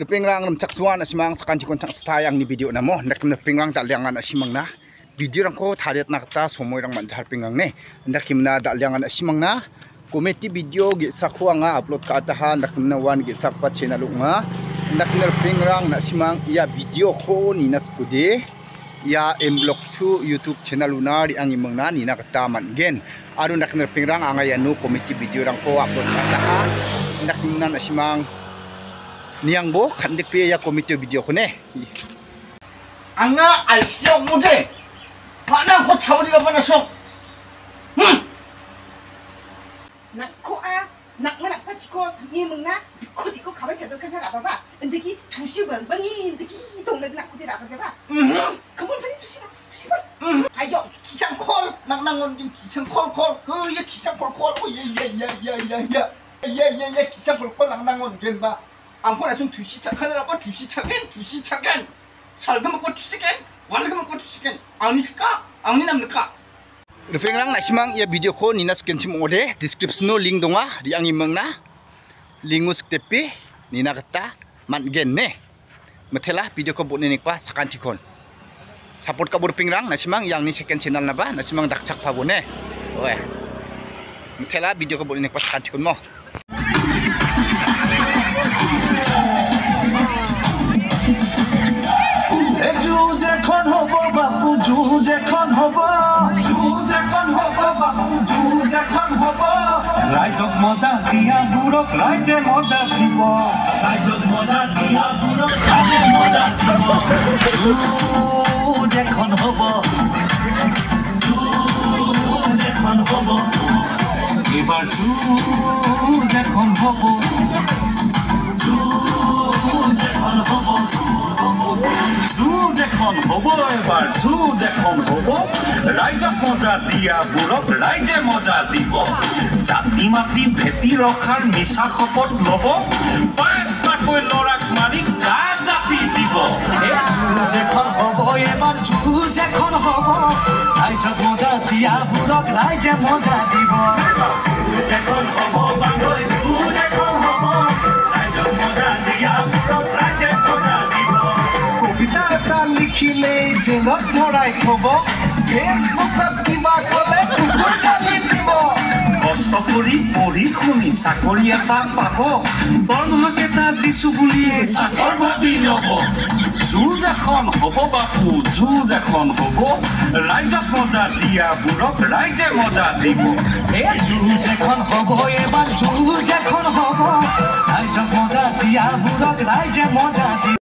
Pingrang ram caksuan asimang sakanti kontang stayang ni video namo ndak pingrang dalyangan asimang na video rangko thariat nakta somoy rang manjar pingrang ne ndak kimna dalyangan asimang na komedi video ge sakwa nga upload ka atahan ndak na wan ge sakpa channel nga ndak pingrang na asimang ya video ko ni naskude ya mblog 2 YouTube channel unari ang imong na ni nakta mangen aru ndak pingrang angayanu komedi video rangko upload ka atahan ndak kimna asimang niang bo kandik pe ya komite video ko ne anga alsiok mode mana ko chawdi ga bana sok nak ko a nak mana pa chiko smi mungna diko diko 가발 제대로 kana aba ba ndeki 두시 방방이 ndeki 동네 nak ko dira ba jaba kamu pani 두시 ayo 기상 콜 낙낭원 긴 기상 콜콜 그예 기상 콜콜 예예예예예예예예 기상 콜콜 낙낭원 겐바 안고나 좀 두시 착하느라고 두시 착겐 살도 먹고 두시겐 warga 먹고 두시겐 아니실까 아니 남을까 Pingrang na simang ya video ko ni nas kenchim ode description no link donga di ang imang na lingus tepi ni nakata mangen ne metela video ko bunin pa sakanti kon support ka bur pingrang na simang yang ni second channel na ba na simang dakchak pa bune oe metela video ko bunin pa sakanti kon mo রাইজক মজা দিয়া বুড়ক রাইজে মজা দিব রাইজক মজা দিয়া বুড়ক রাইজে মজা দিব যখন হব এবার যখন হব যখন হব এবার যখন হব রাইজক মজা দিয়া বুড়ক রাইজে মজা দিব জাতি মাতি ভেটি ৰখাৰ মিছা শপত লব পাঁচটাকৈ লৰাক মাৰি গা জাপি দিব যখন হব এবাৰ যখন হব ৰাইজক মজা দিয়া বুড়ক ৰাইজে মজা দিব যখন হব বাংলৈ যখন হব ৰাইজক মজা দিয়া বুড়ক ৰাইজে মজা দিব কবিতা এটা লিখিলে জেলত ধৰাই থব ফেচবুকত কিবা ক'লে কুকুৰ গালি দিব কষ্ট কৰি পঢ়ি শুনি চাকৰি এটা পাব দৰমহাকেইটা দিছো বুলি চাকৰ ভাবি ল'ব যুঁজ এখন হ'ব বাপু যুঁজ এখন হ'ব ৰাইজক মজা দিয়া বুঢ়ক ৰাইজে মজা দিব যুঁজ এখন হ'ব এবাৰ যুঁজ এখন হ'ব ৰাইজক মজা দিয়া বুঢ়ক ৰাইজে মজা দিব